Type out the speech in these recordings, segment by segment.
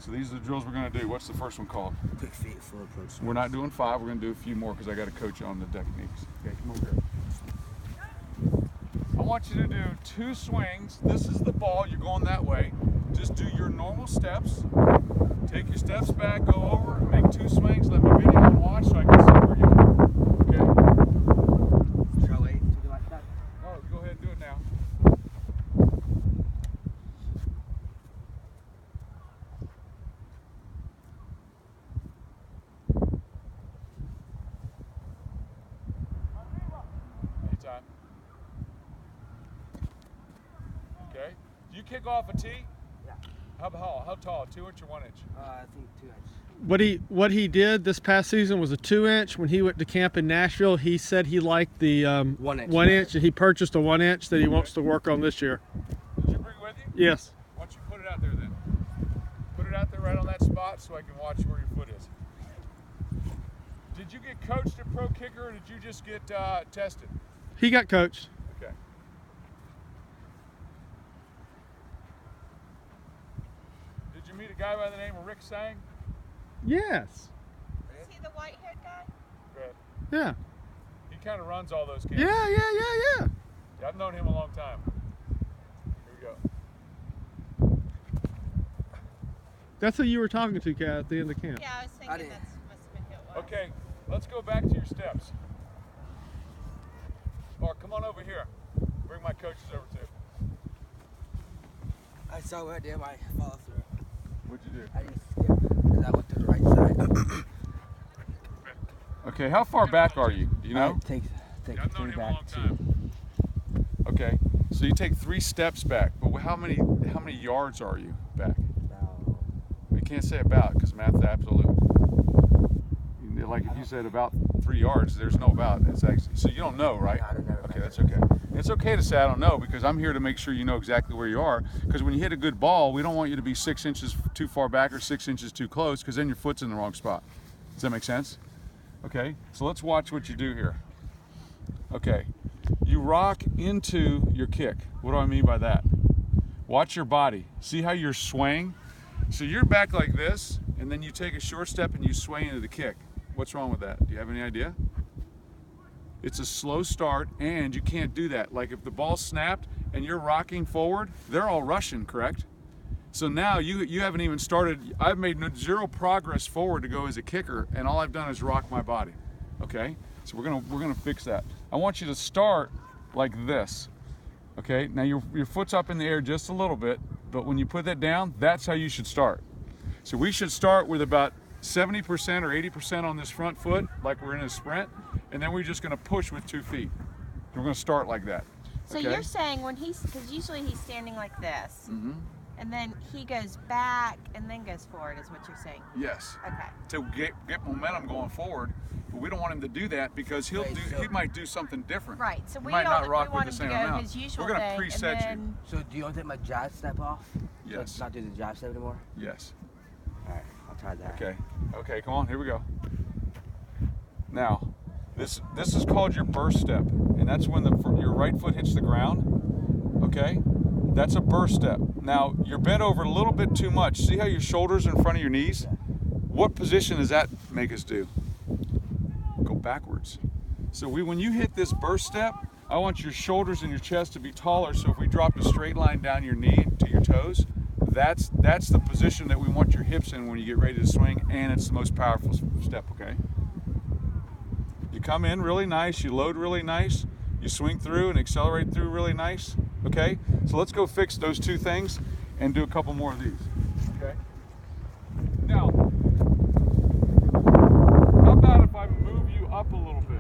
So these are the drills we're going to do. What's the first one called? Quick feet, full approach. We're not doing 5. We're going to do a few more because I got to coach you on the techniques. Okay, come over here. I want you to do 2 swings. This is the ball. You're going that way. Just do your normal steps. Take your steps back, go over, make 2 swings. Let me video and watch so I can see where you are. Okay? Shall I wait to do like that? Oh, go ahead and do it now. Anytime. Okay. Do you kick off a tee? Yeah. How tall? 2 inch or 1 inch? I think 2 inch. What he did this past season was a 2-inch. When he went to camp in Nashville, he said he liked the 1 inch. 1 inch, and he purchased a 1 inch that he wants to work on this year. Did you bring it with you? Yes. Why don't you put it out there then? Put it out there right on that spot so I can watch where your foot is. Did you get coached at Pro Kicker or did you just get tested? He got coached. Okay. Did you meet a guy by the name of Rick Sang? Yes. Is he the white-haired guy? Good. Yeah. He kind of runs all those camps. Yeah. Yeah, I've known him a long time. Here we go. That's who you were talking to, Kat, at the end of camp. Yeah, I was I thinking didn't- that must have been who it was. Okay, let's go back to your steps. Or come on over here. Bring my coaches over too. I saw where I did my follow through. What'd you do? I didn't skip because I went to the right side. Okay, how far back are you? Do you know? Take Yeah, I've known 3 him a back. long time. Okay, so you take 3 steps back, but how many yards are you back? About, We can't say about because math's absolute. Like if you said about 3 yards, there's no about. It's actually so you don't know, right? I don't know. Okay, that's okay. It's okay to say I don't know because I'm here to make sure you know exactly where you are. Because when you hit a good ball, we don't want you to be 6 inches too far back or 6 inches too close because then your foot's in the wrong spot. Does that make sense? Okay, so let's watch what you do here. Okay, you rock into your kick. What do I mean by that? Watch your body. See how you're swaying? So you're back like this, and then you take a short step and you sway into the kick. What's wrong with that? Do you have any idea? It's a slow start, and you can't do that. Like if the ball snapped and you're rocking forward, they're all rushing, correct? So now you haven't even started. I've made 0 progress forward to go as a kicker, and all I've done is rock my body. Okay? So we're gonna fix that. I want you to start like this. Okay? Now your foot's up in the air just a little bit, but when you put that down, that's how you should start. So we should start with about 70% or 80% on this front foot, like we're in a sprint, and then we're just gonna push with 2 feet. We're gonna start like that. So okay? you're saying when because usually he's standing like this, Mm-hmm. and then he goes back and then goes forward, is what you're saying? Yes. Okay. To get momentum going forward, but we don't want him to do that because he might do something different. Right. So He we might not don't. rock We want with him the to same go amount. his usual We're gonna thing, preset and you. then so do you want to take my jab step off? Yes. So not do the jab step anymore? Yes. Alright, I'll try that. Okay. Okay, come on, here we go. Now, this is called your burst step, and that's when your right foot hits the ground. Okay? That's a burst step. Now, you're bent over a little bit too much. See how your shoulders are in front of your knees? What position does that make us do? Go backwards. So when you hit this burst step, I want your shoulders and your chest to be taller, so if we dropped a straight line down your knee to your toes, that's the position that we want your hips in when you get ready to swing, and it's the most powerful step, okay? You come in really nice, you load really nice, you swing through and accelerate through really nice, okay? So let's go fix those 2 things and do a couple more of these, okay? Now, how about if I move you up a little bit?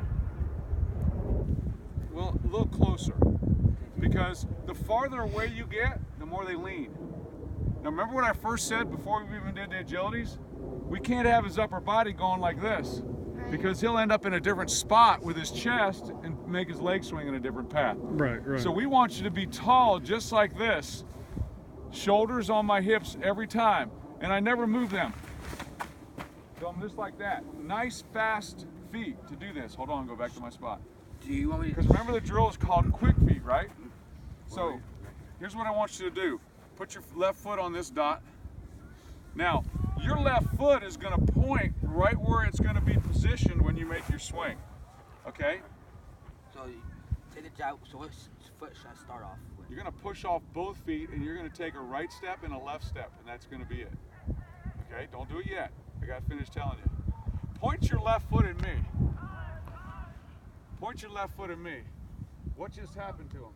Well, a little closer, because the farther away you get, the more they lean. Now remember what I first said before we even did the agilities? We can't have his upper body going like this, because he'll end up in a different spot with his chest and make his leg swing in a different path. Right. So we want you to be tall just like this, shoulders on my hips every time, and I never move them. So I'm just like that. Nice fast feet to do this. Hold on, go back to my spot. Do you want me to? Because remember the drill is called quick feet, right? So here's what I want you to do. Put your left foot on this dot. Now, your left foot is going to point right where it's going to be positioned when you make your swing. Okay? So you take the jab. So what foot should I start off with? You're going to push off both feet and you're going to take a right step and a left step, and that's going to be it. Okay? Don't do it yet. I got to finish telling you. Point your left foot at me. Point your left foot at me. What just happened to him?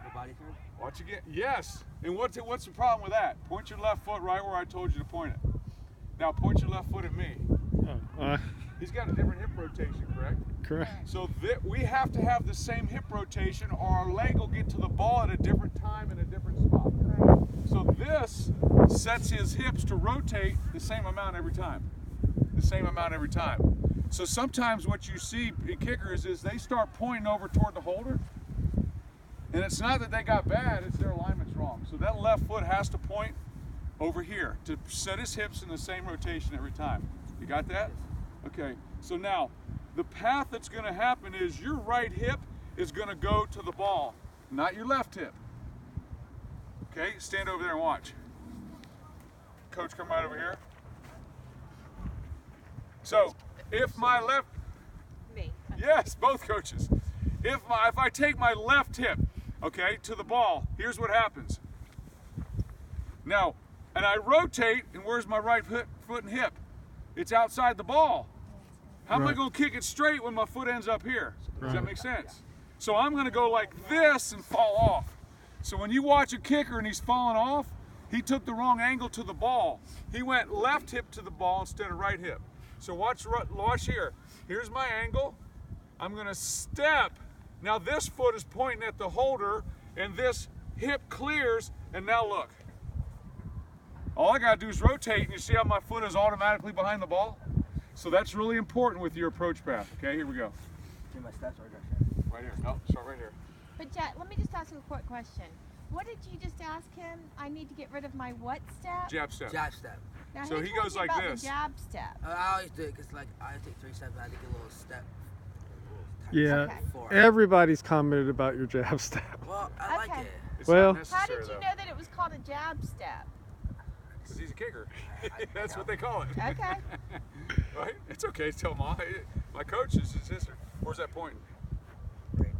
The body turn? Watch again. Yes. And what's the problem with that? Point your left foot right where I told you to point it. Now point your left foot at me. He's got a different hip rotation, correct? Correct. So we have to have the same hip rotation, or our leg will get to the ball at a different time in a different spot. So this sets his hips to rotate the same amount every time. The same amount every time. So sometimes what you see in kickers is they start pointing over toward the holder, and it's not that they got bad, it's their alignment's wrong. So that left foot has to point over here to set his hips in the same rotation every time. You got that? Okay, so now the path that's going to happen is your right hip is going to go to the ball, not your left hip. Okay, stand over there and watch. Coach, come right over here. So if my left, Me. yes, both coaches. If I take my left hip, okay, to the ball, here's what happens. Now, and I rotate, and where's my right foot and hip? It's outside the ball. How am I Right. going to kick it straight when my foot ends up here? Does that Right. make sense? So I'm going to go like this and fall off. So when you watch a kicker and he's falling off, he took the wrong angle to the ball. He went left hip to the ball instead of right hip. So watch here. Here's my angle. I'm going to step. Now this foot is pointing at the holder, and this hip clears, and now look. All I got to do is rotate, and you see how my foot is automatically behind the ball? So that's really important with your approach path. Okay, here we go. Do my steps or direction? Right here. No, start right here. But Jet, let me just ask you a quick question. What did you just ask him? I need to get rid of my what step? Jab step. Jab step. Now, So who he told goes you like about this. The jab step. I always do it because like I take 3 steps, and I take a little step. Yeah. Okay. Forward. Everybody's commented about your jab step. Well, I like Okay. it. It's Well- not How necessary, did you though, know that it was called a jab step? because he's a kicker. That's what they call it. Okay. Right? It's okay. Tell mom. My coach is his sister. Where's that pointing? Right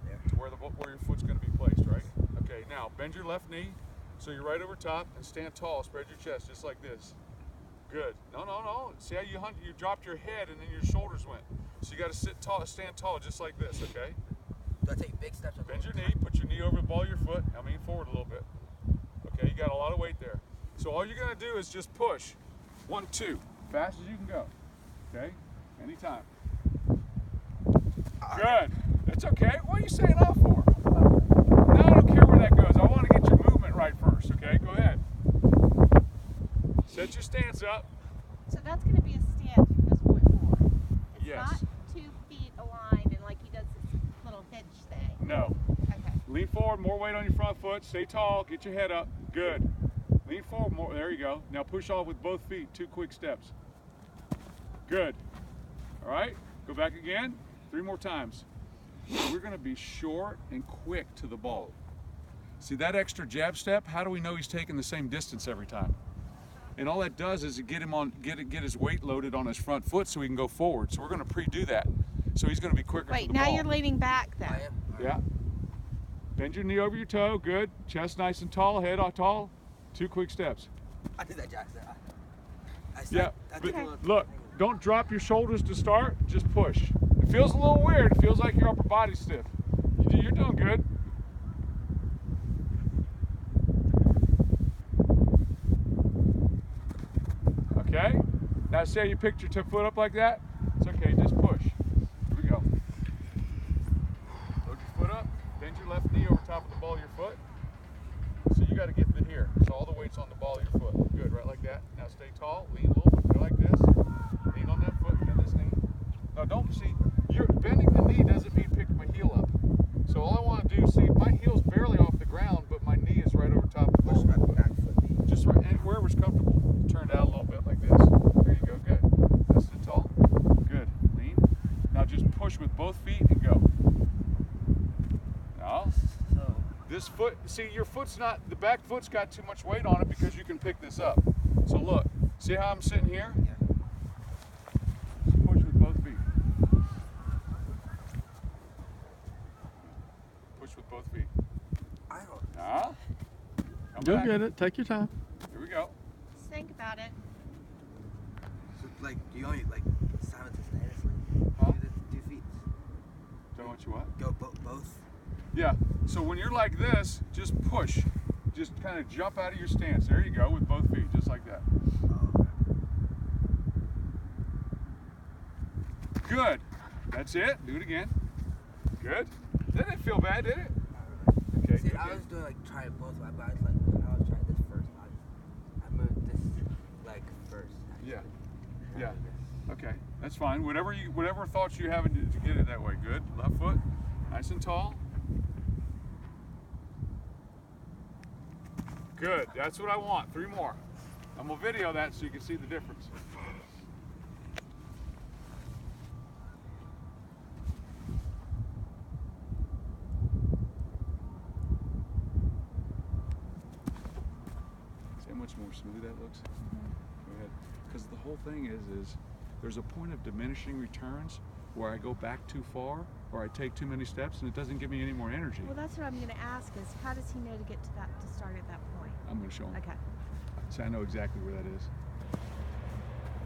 there. To where your foot's going to be placed, right? Okay. Now bend your left knee, so you're right over top, and stand tall. Spread your chest just like this. Good. No. See how you dropped your head and then your shoulders went. So you got to sit tall, stand tall, just like this. Okay. Do I take big steps or Bend your little? knee. Put your knee over the ball of your foot. I mean forward a little bit. Okay. You got a lot of weight there. So all you're going to do is just push. 1, 2. Fast as you can go. Okay? Anytime. Good. It's okay. What are you saying off for? Now I don't care where that goes. I want to get your movement right first. Okay? Go ahead. Set your stance up. So that's going to be a stance from this point forward. It's Yes. not 2 feet aligned and like he does this little hitch thing. No. Okay. Lean forward. More weight on your front foot. Stay tall. Get your head up. Good. Lean forward more. There you go. Now push off with both feet. 2 quick steps. Good. All right. Go back again. 3 more times. We're going to be short and quick to the ball. See that extra jab step? How do we know he's taking the same distance every time? And all that does is get his weight loaded on his front foot so he can go forward. So we're going to pre-do that. So he's going to be quicker to Wait, the now ball. you're leaning back I then. am. All right. Yeah. Bend your knee over your toe. Good. Chest nice and tall. Head on tall. 2 quick steps. I did that jab step. Yeah. I But take a little- look, don't drop your shoulders to start. Just push. It feels a little weird. It feels like your upper body's stiff. You're doing good. Okay. Now see how you picked your foot up like that? It's okay. Just push. Here we go. Load your foot up. Bend your left knee over top of the ball of your foot. So you got to get to here. So all the weight's on the ball of your foot. Good, right like that. Now stay tall, lean a little bit, go like this. Lean on that foot, bend this knee. Now don't see, you're bending the knee doesn't mean picking my heel up. So all I want to do, see, my heel's barely off the ground, but my knee is right over top of the Push ball. my back foot knee. Just right, and wherever's comfortable. Turn down a little bit like this. There you go, good. That's it tall. Good, lean. Now just push with both feet and go. Now, So this foot, see your foot's not, the back foot's got too much weight on it because you can pick this up. So look, see how I'm sitting here? Yeah. Push with both feet. Push with both feet. I don't. Now, come You'll back. get it. Take your time. Here we go. Just think about it. So, like, do you only like simultaneously Huh? do the 2 feet? Don't want you what? Go both. Yeah. So when you're like this, just push. Just kind of jump out of your stance. There you go with both feet, just like that. Oh, okay. Good. That's it. Do it again. Good. Didn't it feel bad, did it? Okay. See, Good, I good. was doing like trying both, but I was like, I was trying this first. I moved this like first. Actually. Yeah. Now Yeah. this. Okay. That's fine. Whatever thoughts you have to get it that way. Good. Left foot. Nice and tall. Good. That's what I want. 3 more. I'm gonna video that so you can see the difference. See how much more smooth that looks? Go ahead. Because the whole thing is there's a point of diminishing returns where I go back too far or I take too many steps and it doesn't give me any more energy. Well, that's what I'm going to ask is how does he know to get to that, to start at that point? I'm going to show him. Okay. See, I know exactly where that is.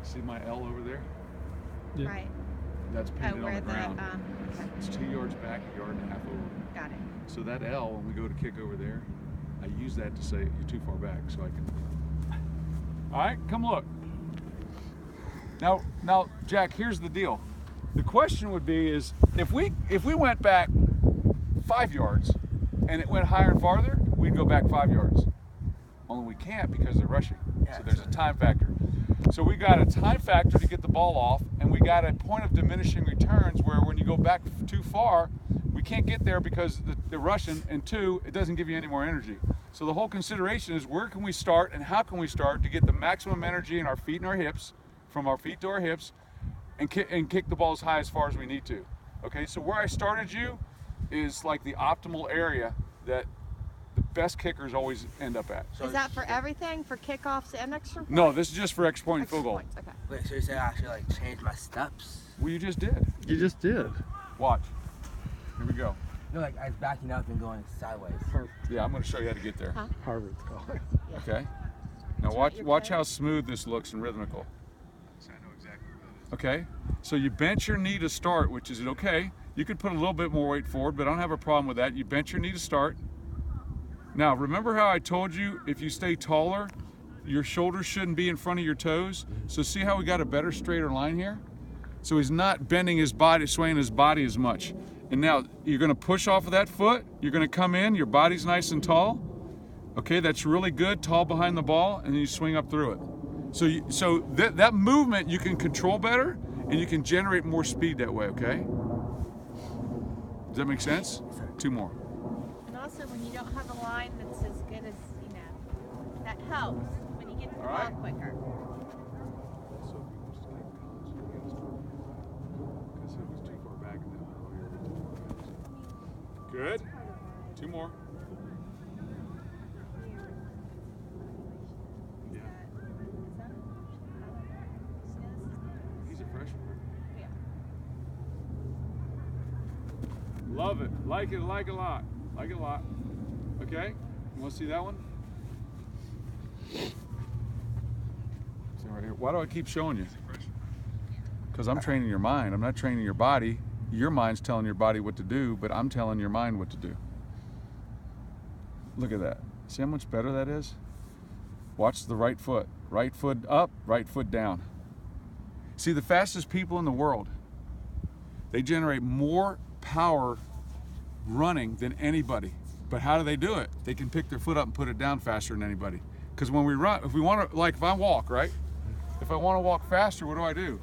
See my L over there? Yeah. Right. That's Oh, painted on where the ground. okay. It's 2 yards back, 1.5 yards over. Got it. So that L, when we go to kick over there, I use that to say you're too far back, so I can. All right, come look. Now, Jack. Here's the deal. The question would be: is if we went back 5 yards, and it went higher and farther, we'd go back 5 yards. Only we can't because they're rushing. Yeah, So there's a time factor. So we got a time factor to get the ball off, and we got a point of diminishing returns where when you go back too far, we can't get there because they're rushing, and 2, it doesn't give you any more energy. So the whole consideration is where can we start and how can we start to get the maximum energy in our feet and our hips, from our feet to our hips, and kick the ball as high as far as we need to. Okay, so where I started you is like the optimal area that the best kickers always end up at. So Is that for everything? For kickoffs and extra points? No, this is just for extra point and Extra field goal. points, okay. Wait, so you said I should like change my steps? Well, you just did. You just did. Watch. Here we go. No, like I was backing up and going sideways. Yeah, I'm going to show you how to get there. Huh? Harvard's calling. Okay. Now Is watch that your watch plan? how smooth this looks and rhythmical. Okay. So you bench your knee to start, which is okay. You could put a little bit more weight forward, but I don't have a problem with that. You bench your knee to start. Now remember how I told you if you stay taller, your shoulders shouldn't be in front of your toes. So see how we got a better straighter line here? So he's not bending his body, swaying his body as much. And now you're going to push off of that foot. You're going to come in. Your body's nice and tall. Okay, that's really good. Tall behind the ball, and then you swing up through it. So that movement you can control better, and you can generate more speed that way. Okay. Does that make sense? 2 more. And also, when you don't have a line that's as good as, that helps when you get the All ball right. quicker. Good. 2 more. Yeah. He's a freshman. Yeah. Love it. Like it a lot. Like it a lot. Okay? You want to see that one? See right here. Why do I keep showing you? Because I'm training your mind. I'm not training your body. Your mind's telling your body what to do, but I'm telling your mind what to do. Look at that. See how much better that is? Watch the right foot. Right foot up, right foot down. See, the fastest people in the world, they generate more power running than anybody. But how do they do it? They can pick their foot up and put it down faster than anybody. Because when we run, if we want to, like if I walk, right? If I want to walk faster, what do?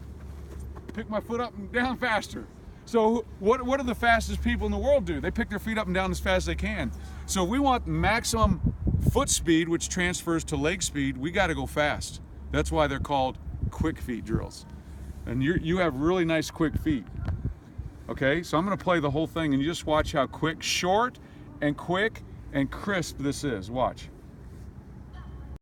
Pick my foot up and down faster. So what do the fastest people in the world do? They pick their feet up and down as fast as they can. So if we want maximum foot speed, which transfers to leg speed, we got to go fast. That's why they're called quick feet drills. And you have really nice quick feet. Okay, so I'm going to play the whole thing and you just watch how quick, short and quick and crisp this is. Watch.